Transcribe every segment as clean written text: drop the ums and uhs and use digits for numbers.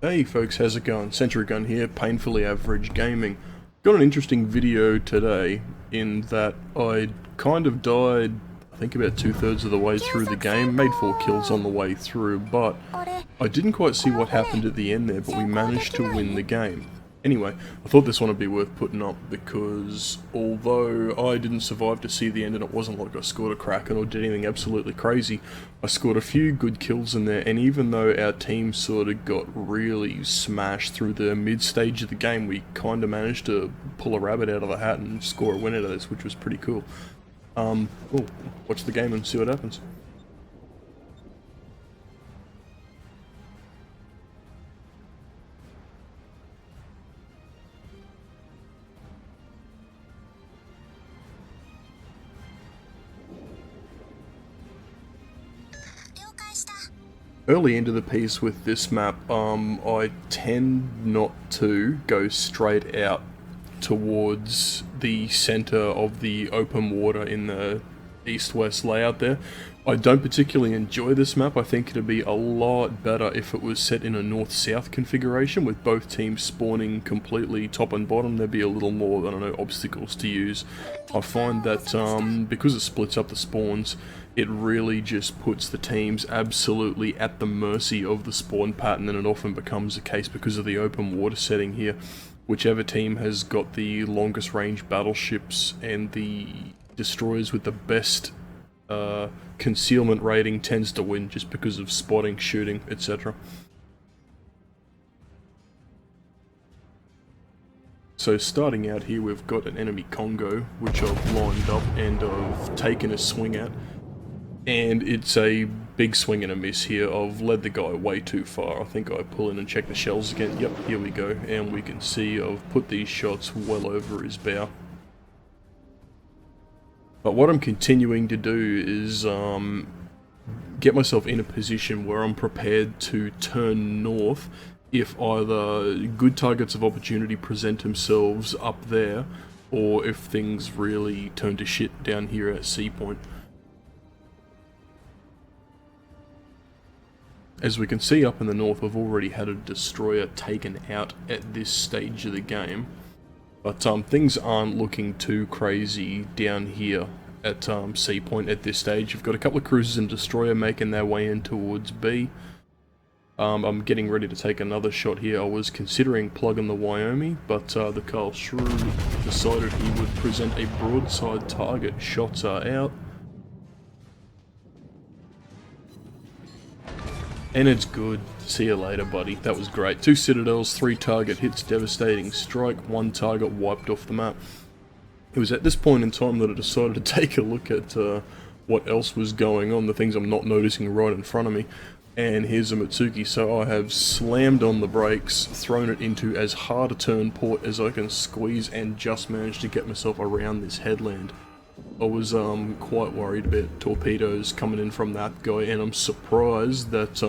Hey folks, how's it going? Sentry Gun here, Painfully Average Gaming. Got an interesting video today in that I kind of died, I think about 2/3 of the way through the game, made 4 kills on the way through, but I didn't quite see what happened at the end there, but we managed to win the game. Anyway, I thought this one would be worth putting up because although I didn't survive to see the end and it wasn't like I scored a kraken or did anything absolutely crazy, I scored a few good kills in there, and even though our team sort of got really smashed through the mid-stage of the game, we kind of managed to pull a rabbit out of the hat and score a win out of this, which was pretty cool. We'll watch the game and see what happens. Early into the piece with this map, I tend not to go straight out towards the center of the open water in the east-west layout there. I don't particularly enjoy this map. I think it'd be a lot better if it was set in a north-south configuration with both teams spawning completely top and bottom. There'd be a little more, I don't know, obstacles to use. I find that because it splits up the spawns, it really just puts the teams absolutely at the mercy of the spawn pattern, and it often becomes the case because of the open water setting here. Whichever team has got the longest range battleships and the destroyers with the best concealment rating tends to win, just because of spotting, shooting, etc. So starting out here, we've got an enemy Kongo, which I've lined up and I've taken a swing at. And it's a big swing and a miss here. I've led the guy way too far. I think I pull in and check the shells again. Yep, here we go. And we can see I've put these shots well over his bow. But what I'm continuing to do is get myself in a position where I'm prepared to turn north if either good targets of opportunity present themselves up there, or if things really turn to shit down here at Sea Point. As we can see up in the north, we've already had a destroyer taken out at this stage of the game. But things aren't looking too crazy down here at Sea Point at this stage. You've got a couple of cruisers and destroyer making their way in towards B. I'm getting ready to take another shot here. I was considering plugging the Wyoming, but the Carl Shrew decided he would present a broadside target. Shots are out. And it's good. See you later, buddy. That was great. 2 citadels, 3 target hits, devastating strike, 1 target wiped off the map. It was at this point in time that I decided to take a look at what else was going on, the things I'm not noticing right in front of me. And here's a Mitsuki, so I have slammed on the brakes, thrown it into as hard a turn port as I can squeeze, and just managed to get myself around this headland. I was quite worried about torpedoes coming in from that guy, and I'm surprised that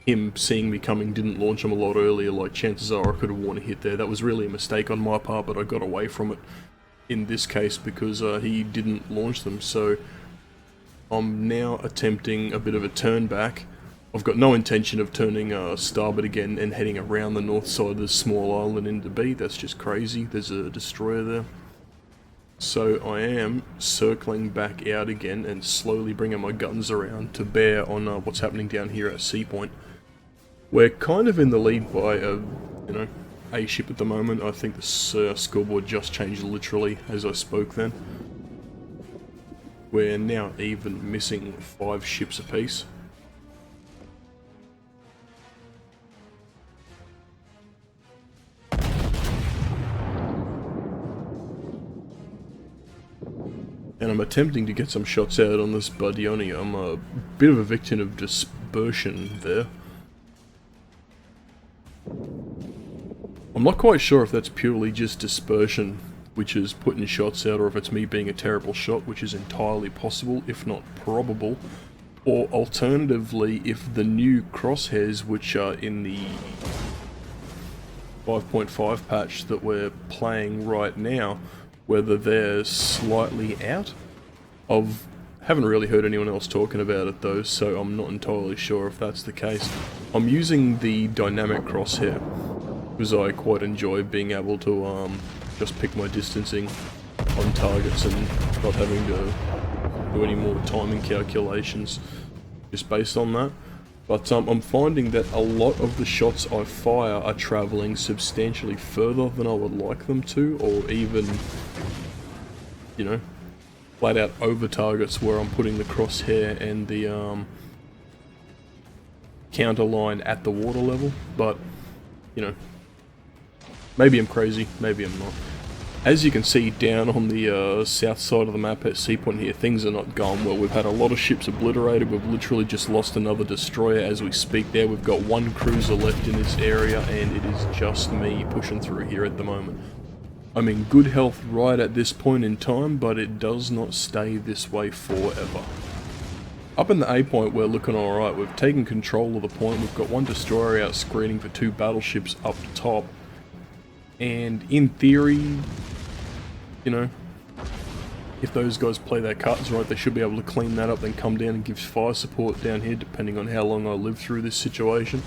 him seeing me coming didn't launch them a lot earlier. Like, chances are I could have worn a hit there. That was really a mistake on my part, but I got away from it in this case because he didn't launch them. So I'm now attempting a bit of a turn back. I've got no intention of turning starboard again and heading around the north side of this small island into B. That's just crazy. There's a destroyer there. So I am circling back out again and slowly bringing my guns around to bear on what's happening down here at Sea Point. We're kind of in the lead by a ship at the moment. I think the scoreboard just changed literally as I spoke then. We're now even, missing 5 ships apiece. And I'm attempting to get some shots out on this Bardioni. I'm a bit of a victim of dispersion there. I'm not quite sure if that's purely just dispersion, which is putting shots out, or if it's me being a terrible shot, which is entirely possible, if not probable. Or alternatively, if the new crosshairs, which are in the 5.5 patch that we're playing right now, whether they're slightly out of Haven't really heard anyone else talking about it though, so I'm not entirely sure if that's the case. I'm using the dynamic crosshair because I quite enjoy being able to just pick my distancing on targets and not having to do any more timing calculations just based on that. But I'm finding that a lot of the shots I fire are travelling substantially further than I would like them to, or even, you know, flat out over targets where I'm putting the crosshair and the counter line at the water level. But, you know, maybe I'm crazy, maybe I'm not. As you can see down on the south side of the map at Sea Point here, things are not going well. We've had a lot of ships obliterated. We've literally just lost another destroyer as we speak there. We've got one cruiser left in this area, and it is just me pushing through here at the moment. I'm in good health right at this point in time, but it does not stay this way forever. Up in the A point, we're looking alright. We've taken control of the point. We've got one destroyer out screening for two battleships up top. And in theory, you know, if those guys play their cards right, they should be able to clean that up, then come down and give fire support down here, depending on how long I live through this situation.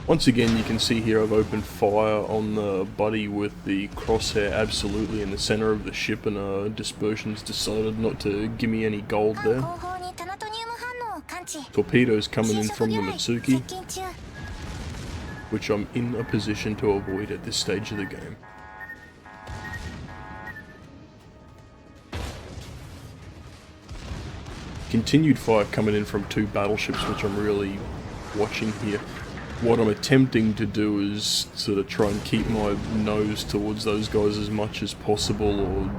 Once again, you can see here I've opened fire on the buddy with the crosshair absolutely in the center of the ship, and Dispersion's decided not to give me any gold there. Torpedoes coming in from the Mitsuki, which I'm in a position to avoid at this stage of the game. Continued fire coming in from two battleships, which I'm really watching here. What I'm attempting to do is sort of try and keep my nose towards those guys as much as possible, or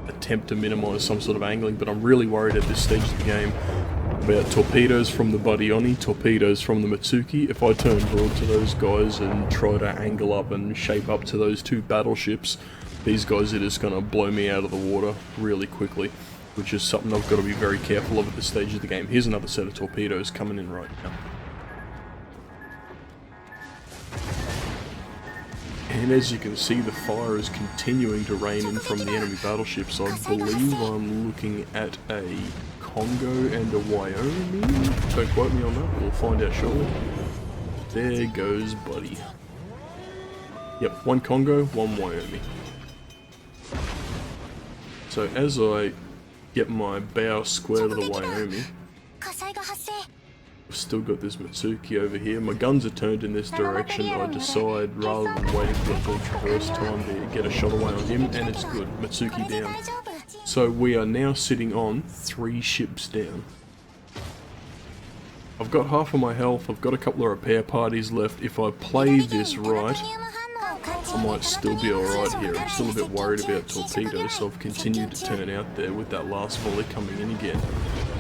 attempt to minimize some sort of angling, but I'm really worried at this stage of the game about torpedoes from the Buddy-Oni, torpedoes from the Mitsuki. If I turn broad to those guys and try to angle up and shape up to those two battleships, these guys are just going to blow me out of the water really quickly, which is something I've got to be very careful of at this stage of the game. Here's another set of torpedoes coming in right now. And as you can see, the fire is continuing to rain in from the enemy battleships. I believe I'm looking at a Kongo and a Wyoming. Don't quote me on that, we'll find out shortly. There goes Buddy. Yep, one Kongo, one Wyoming. So as I get my bow square to the Wyoming, I've still got this Mitsuki over here. My guns are turned in this direction. I decide, rather than waiting for the full traverse time, to get a shot away on him, and it's good. Mitsuki down. So we are now sitting on 3 ships down. I've got half of my health. I've got a couple of repair parties left. If I play this right, I might still be alright here. I'm still a bit worried about torpedoes, so I've continued to turn out there with that last volley coming in again.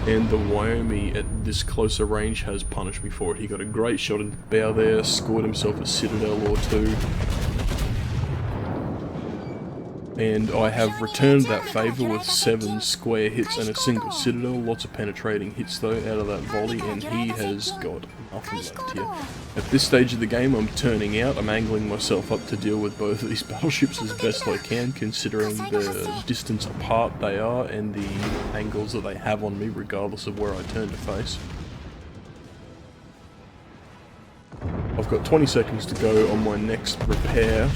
And the Wyoming at this closer range has punished me for it. He got a great shot in the bow there, scored himself a citadel or two. And I have returned that favour with 7 square hits and a single citadel. Lots of penetrating hits though out of that volley, and he has got nothing left here. At this stage of the game, I'm turning out. I'm angling myself up to deal with both of these battleships as best I can, considering the distance apart they are and the angles that they have on me, regardless of where I turn to face. I've got 20 seconds to go on my next repair.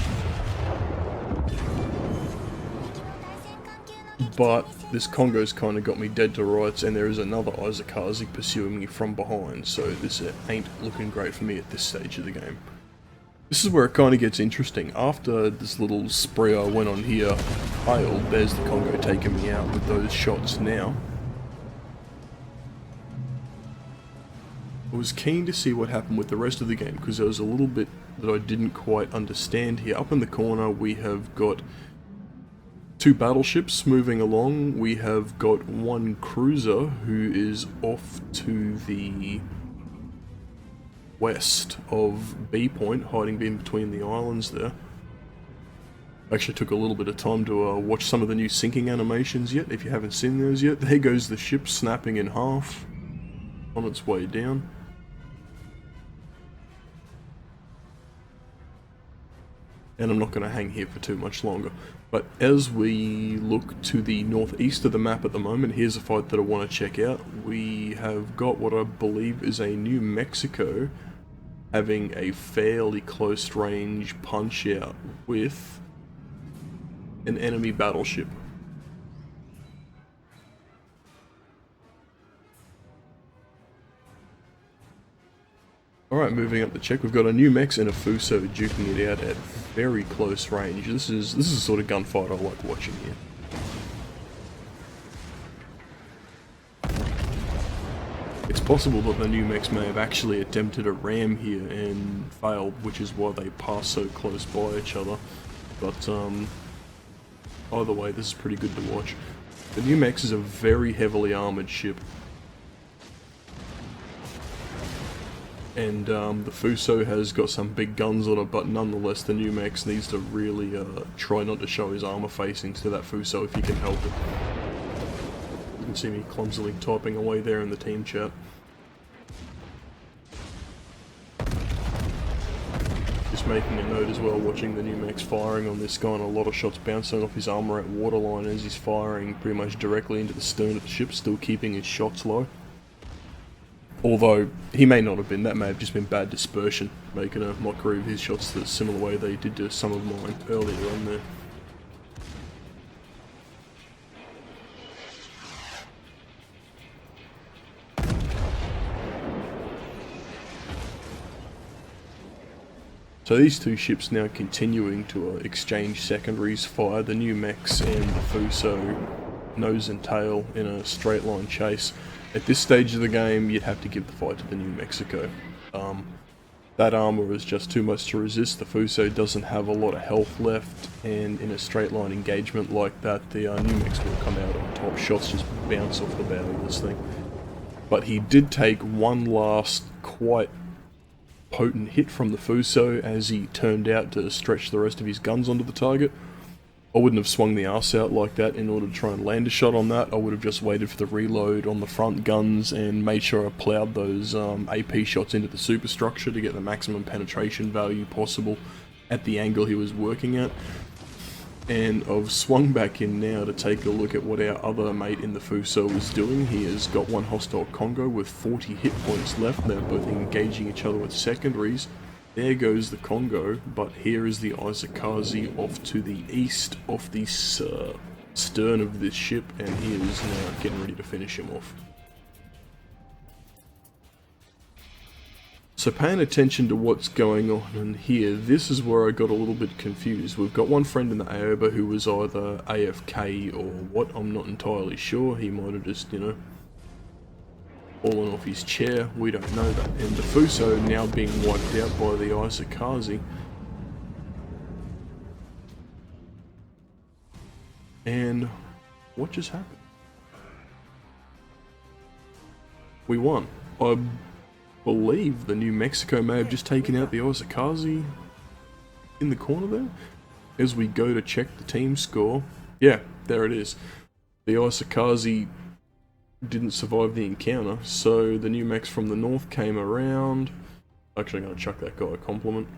But this Kongo's kind of got me dead to rights, and there is another Izakazi pursuing me from behind, so this ain't looking great for me at this stage of the game. This is where it kind of gets interesting. After this little spree I went on here failed, there's the Kongo taking me out with those shots now. I was keen to see what happened with the rest of the game, because there was a little bit that I didn't quite understand here. Up in the corner we have got 2 battleships moving along. We have got 1 cruiser who is off to the west of B Point, hiding in between the islands there. Actually took a little bit of time to watch some of the new sinking animations yet, if you haven't seen those yet. There goes the ship snapping in half on its way down. and I'm not going to hang here for too much longer. But as we look to the northeast of the map at the moment, here's a fight that I want to check out. We have got what I believe is a New Mexico having a fairly close range punch out with an enemy battleship. Alright, moving up the check, we've got a New Mex and a Fuso duking it out at very close range. This is the sort of gunfight I like watching here. It's possible that the New Mex may have actually attempted a ram here and failed, which is why they pass so close by each other. But either way, this is pretty good to watch. The New Mex is a very heavily armoured ship. And the Fuso has got some big guns on it, but nonetheless the New Mex needs to really try not to show his armor facings to that Fuso if he can help it. You can see me clumsily typing away there in the team chat. Just making a note as well, watching the New Mex firing on this guy, and a lot of shots bouncing off his armor at waterline as he's firing pretty much directly into the stern of the ship, still keeping his shots low. Although, he may not have been, that may have just been bad dispersion, making a mockery of his shots the similar way they did to some of mine earlier on there. So these two ships now continuing to exchange secondaries fire, the New Mex and the Fuso nose and tail in a straight line chase. At this stage of the game, you'd have to give the fight to the New Mexico. That armor is just too much to resist. The Fuso doesn't have a lot of health left, and in a straight line engagement like that, the New Mex will come out on top. Shots just bounce off the bow of this thing. But he did take one last quite potent hit from the Fuso as he turned out to stretch the rest of his guns onto the target. I wouldn't have swung the arse out like that in order to try and land a shot on that. I would have just waited for the reload on the front guns and made sure I ploughed those AP shots into the superstructure to get the maximum penetration value possible at the angle he was working at. And I've swung back in now to take a look at what our other mate in the Fuso is doing. He has got one hostile Kongo with 40 hit points left. They're both engaging each other with secondaries. There goes the Kongo, but here is the Isakaze off to the east of the stern of this ship, and he is now getting ready to finish him off. So paying attention to what's going on in here, this is where I got a little bit confused. We've got one friend in the Aoba who was either AFK or what, I'm not entirely sure. He might have just, you know, fallen off his chair, we don't know that. And the Fuso now being wiped out by the Isakaze. And what just happened? We won. I believe the New Mexico may have just taken out the Isakaze in the corner there. As we go to check the team score, yeah, there it is. The Isakaze didn't survive the encounter, so the New Mex from the north came around. Actually, I'm going to chuck that guy a compliment.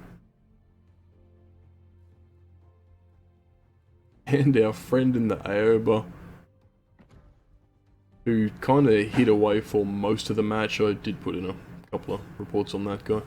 And our friend in the Aoba, who kind of hid away for most of the match. I did put in a couple of reports on that guy.